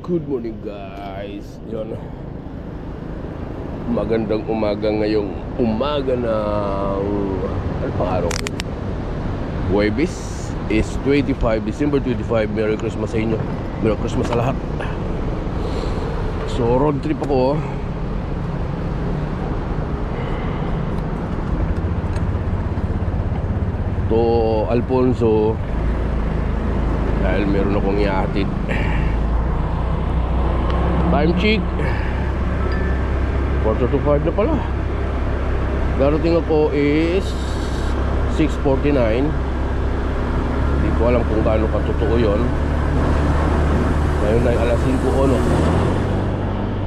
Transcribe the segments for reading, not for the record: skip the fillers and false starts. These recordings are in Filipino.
Good morning guys. Yun. Magandang umaga ngayong umaga ng ano pang araw? Huwebes is 25 December 25. Merry Christmas sa inyo. Merry Christmas sa lahat. So road trip ako. To Alfonso dahil meron akong ihatid. Time check 4:45 na pala. Darating ako is 6:49. Hindi ko alam kung gaano katotoo yun. Ngayon ay alas 5 o no.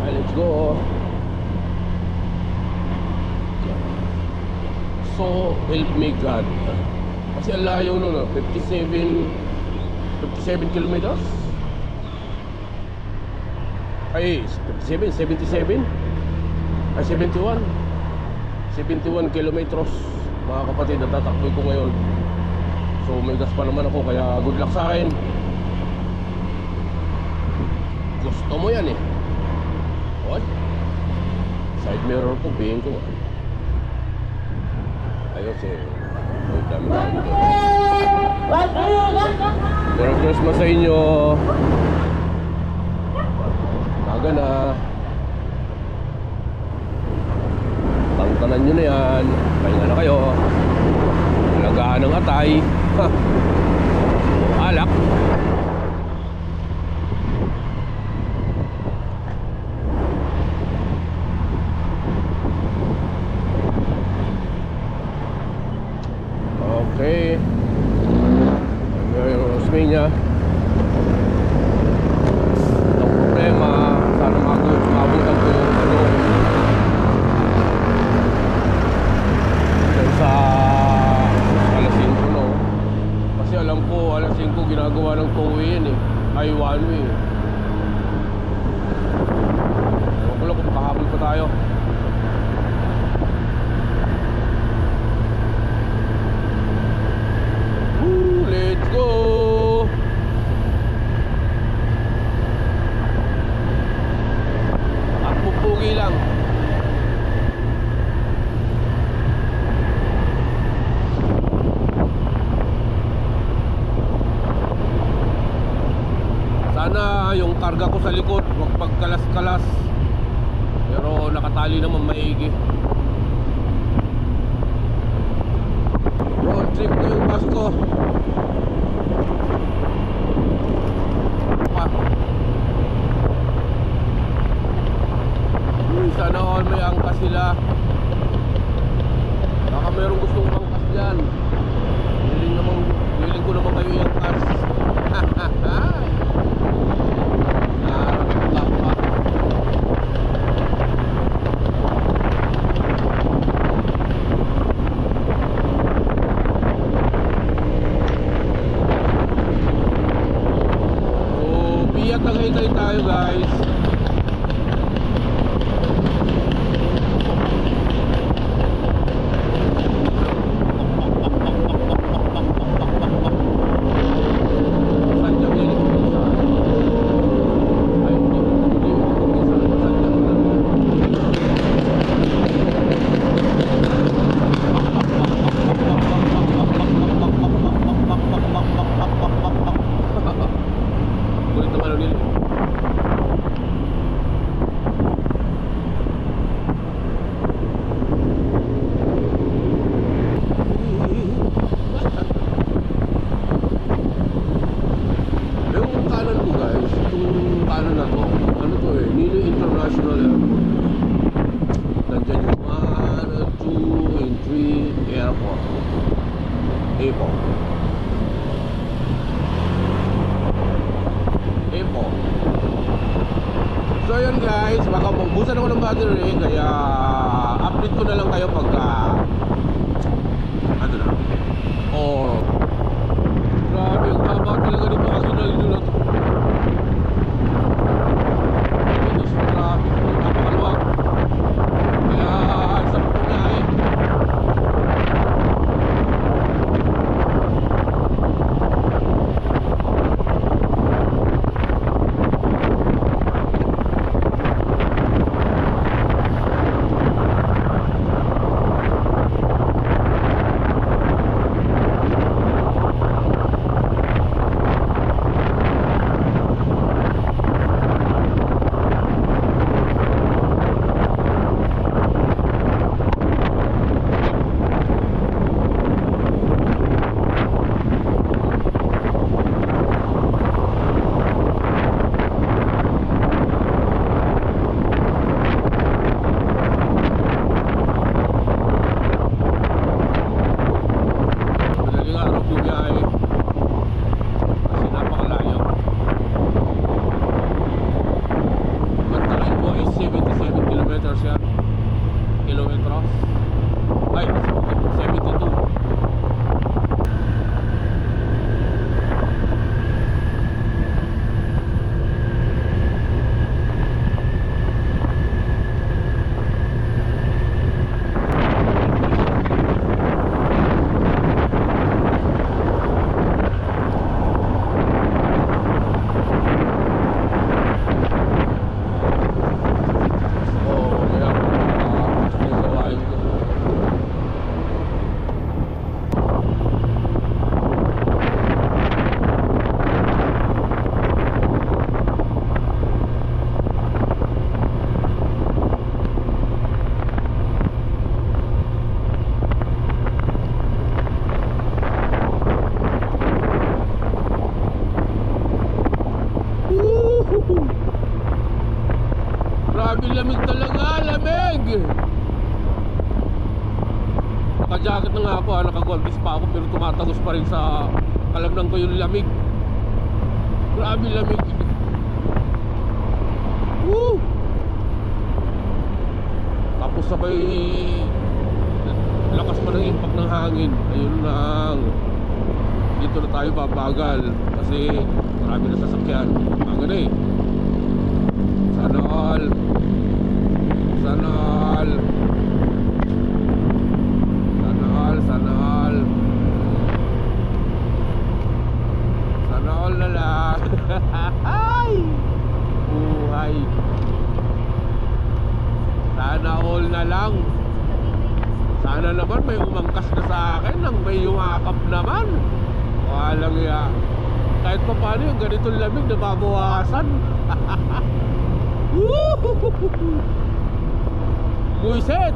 Ay, let's go. So help me God. Kasi ang layo no, 57 kilometers. Ay, 77 ay 71 kilometers mga kapatid na tatakboy ko ngayon. So may gas pa naman ako, kaya good luck sa akin. Gusto mo yan eh. What? Side mirror ko, bihin ko. Ayos eh. Ay, dami dito. Merry Christmas sa inyo. Maga na. Tangtanan nyo na yan. Pahinga na kayo. Alagaan ng atay. Ha. Alak. Okay. Ngayon ang Rosmania. Itong problema, sana mabutan ko yung ano sa alas 5 no. Kasi alam ko alas 5 ginagawa ng two-way yan eh. Ay one way. Ewan ko lang kung makahabol pa tayo. Let's go. At pupugi lang. Sana yung karga ko sa likod wag pagkalas-kalas. Pero nakatali naman maigi. Road trip na yung bus ko. Sana all may angkas sila. Baka merong gustong angkas dyan. Willing ko naman kayo i-angkas. So, biyak na hintay tayo guys. So yun guys, baka maubusan ako ng battery, kaya update ko na lang kayo pagka ano na. Oh, grabe, ang haba talaga dito kasi nalito na to. Ito sa traffic, napakaluwag. Kaya sa punya eh. Grabe, lamig talaga, lamig! Naka-jacket na nga ako, naka-goldis pa ako, pero tumatagos pa rin sa kalamnan ko yung lamig. Grabe, lamig. Woo! Tapos sabay lakas pa ng impact ng hangin. Ayun lang. Dito na tayo babagal kasi marami na sasakyan. Aga na eh. Sana all. Sana all. Sana all. Sana all. Sana all na lang. Ay! Buhay. Sana all na lang. Sana naman may umangkas na sa akin nang may yumakap naman. Walang ya. Kahit pa paano yung ganitong lamig nababawasan. Buisit!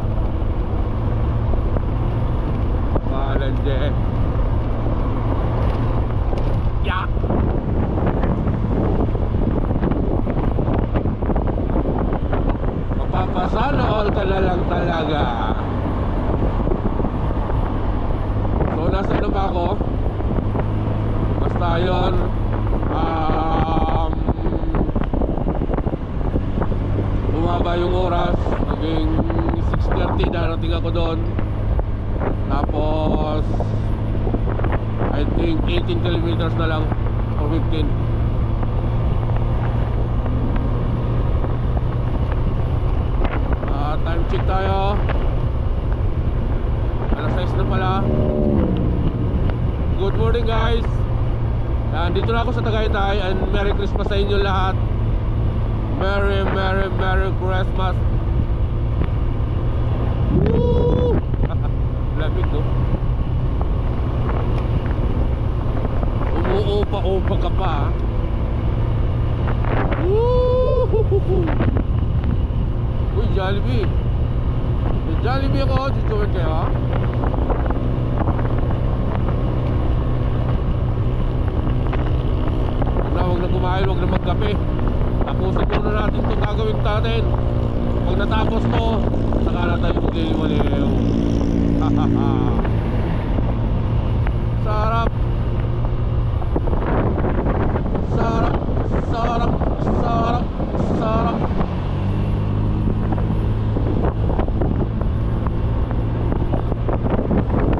Walang je. Ya! Mapapasana all ka na lang talaga. So nasa na ba ako? Basta yun, bumaba yung oras, naging 6:30, darating ako doon. Tapos I think 18 kilometers na lang or 15. Time check tayo. Alas 6 na pala. Good morning guys. Dito na ako sa Tagaytay. And Merry Christmas sa inyo lahat. Merry Christmas. Woo! Lamig no? Umuupa-upa ka pa. Woo! Uy, Jollibee. May Jollibee ako. Jujuin kayo ha? Huwag na kumain, huwag na magkape. Tapusin muna natin itong gagawin natin. Pag natapos to, saka na tayo magliliwaliw. Sarap. Sarap. Sarap. Sarap. Sarap.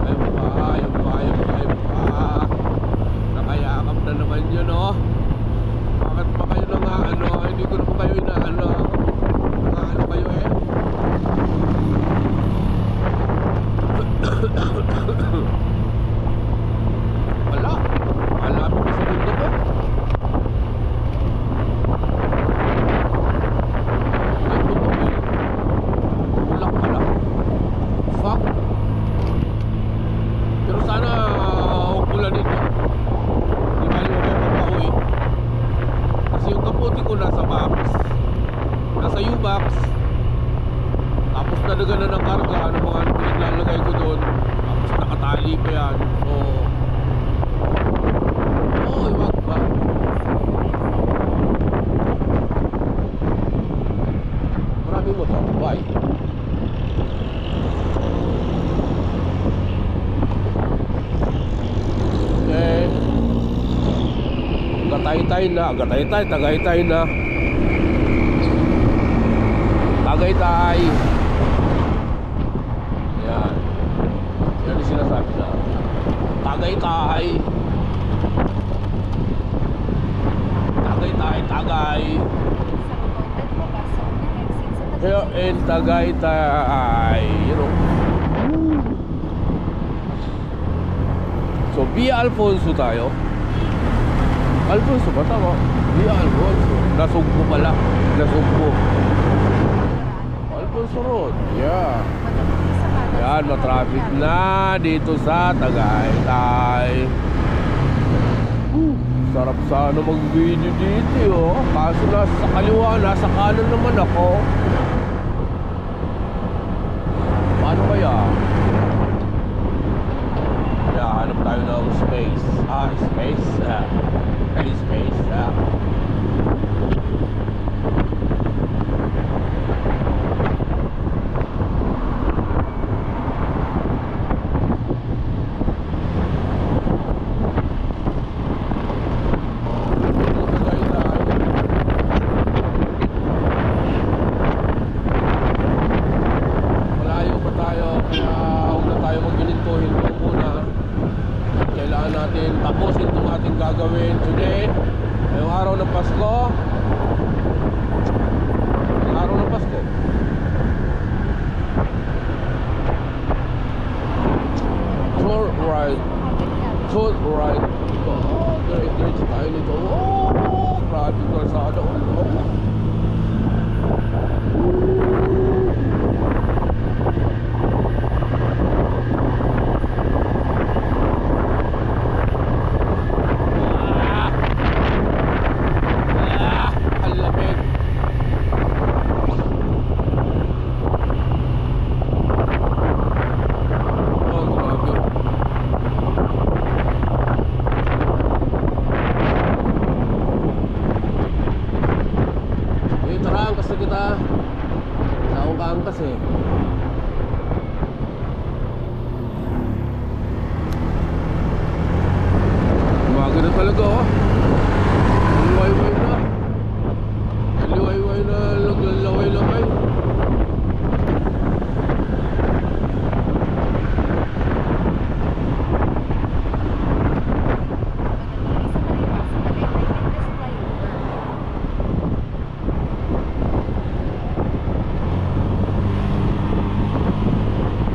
Ayun pa. Nakayakap na naman yun oh. Bakit pa kayo na nga ano? Hindi ko na po kayo inaano. Ano kayo eh? Wala. Malapit na sa mundo ko. Wala. Fuck. Pero sana huwag pula dito. Di ba yung pagpauwi? Kasi yung kaputi ko nasa box, nasa U-box. Tapos nalaga na ng karga ano mga pinaglalagay ko doon. Tapos nakatali pa yan. So iwag pa. Marami mo to. Why? Okay. Tagaytay na. Tagaytay. Yan. Yan yung sinasabi na Tagaytay. Here in Tagaytay. You know. So, Via Alfonso tayo. Alfonso ba tama? Via Alfonso. Nasugbo pala. Alfonso Road. Yeah. Yan, matraffic na dito sa Tagaytay. Sarap sana mag-video dito oh. Kaso nasa kaliwa, nasa kanan naman ako. Paano kaya? Hanap tayo ng space. Space. Any space. ng Pasko. Araw ng Pasko. Turn right. Turn right. Oh, diretso tayo nito. Oh, grabe yung kalsada. Oh. Ang lamig. Oh, grabe. Tara, angkas na kita. Wala akong kaangkas eh. Umaga na talaga oh. Liway-way na. Liway-way na. Laway-laway.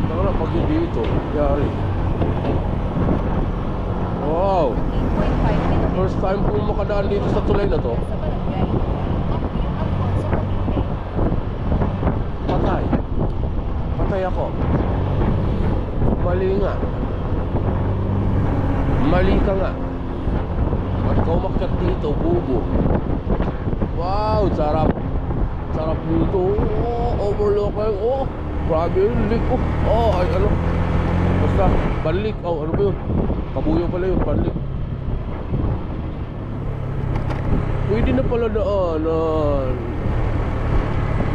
Tara, pag hindi ito, yari. Wow! First time kong makadaan dito sa tulay na to. Patay. Patay ako. Mali nga. Mali ka nga. Ba't ka umakyat dito, bubo? Wow, sarap. Sarap dito. Oh, overlooking. Oh, grabe yung lik. Oh, ay ano. Basta, balik. Oh, ano ba yun? Kabuyo pala yun, balik. Pwede na pala daanan.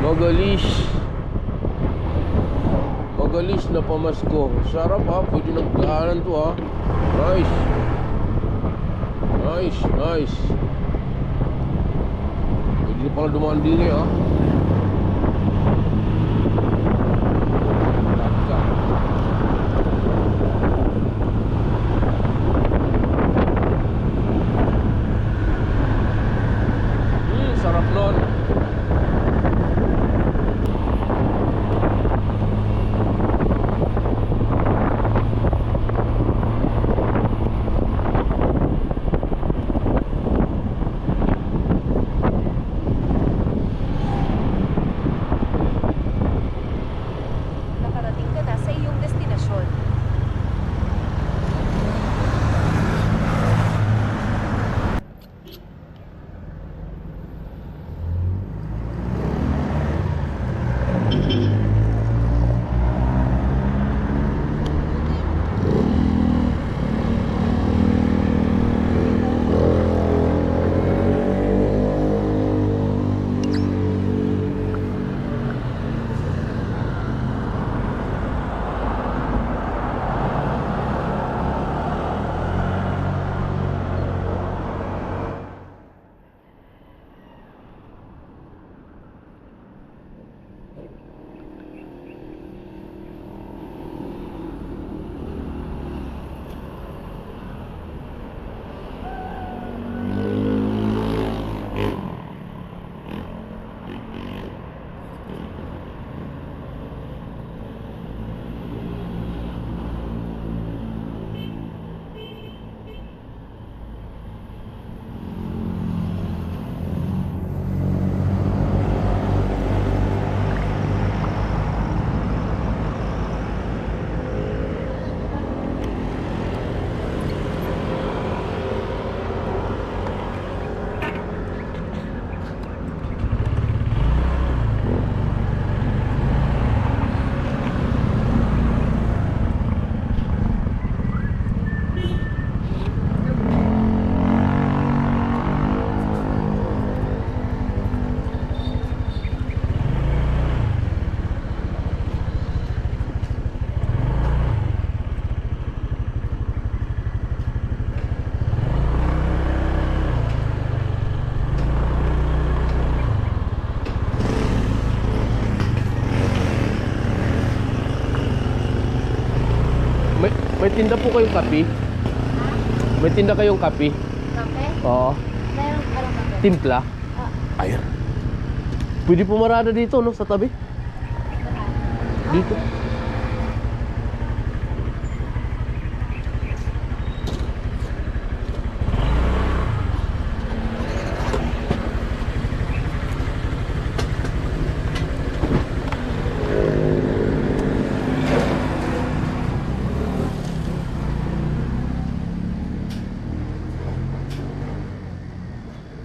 Magalis. Magalis na pamasko. Sarap ha, pwede na daanan to ha. Nice. Nice, nice. Pwede na pala dumaan din eh ha. Sarap nun. Nakarating ka na sa iyong destinasyon. May tinda po kayong kape? May tinda kayong kape? Kape? Oo. Meron ano ba? Timpla. Ah, Ayan. Pwede pumarada dito, no? Sa tabi. marami. Dito.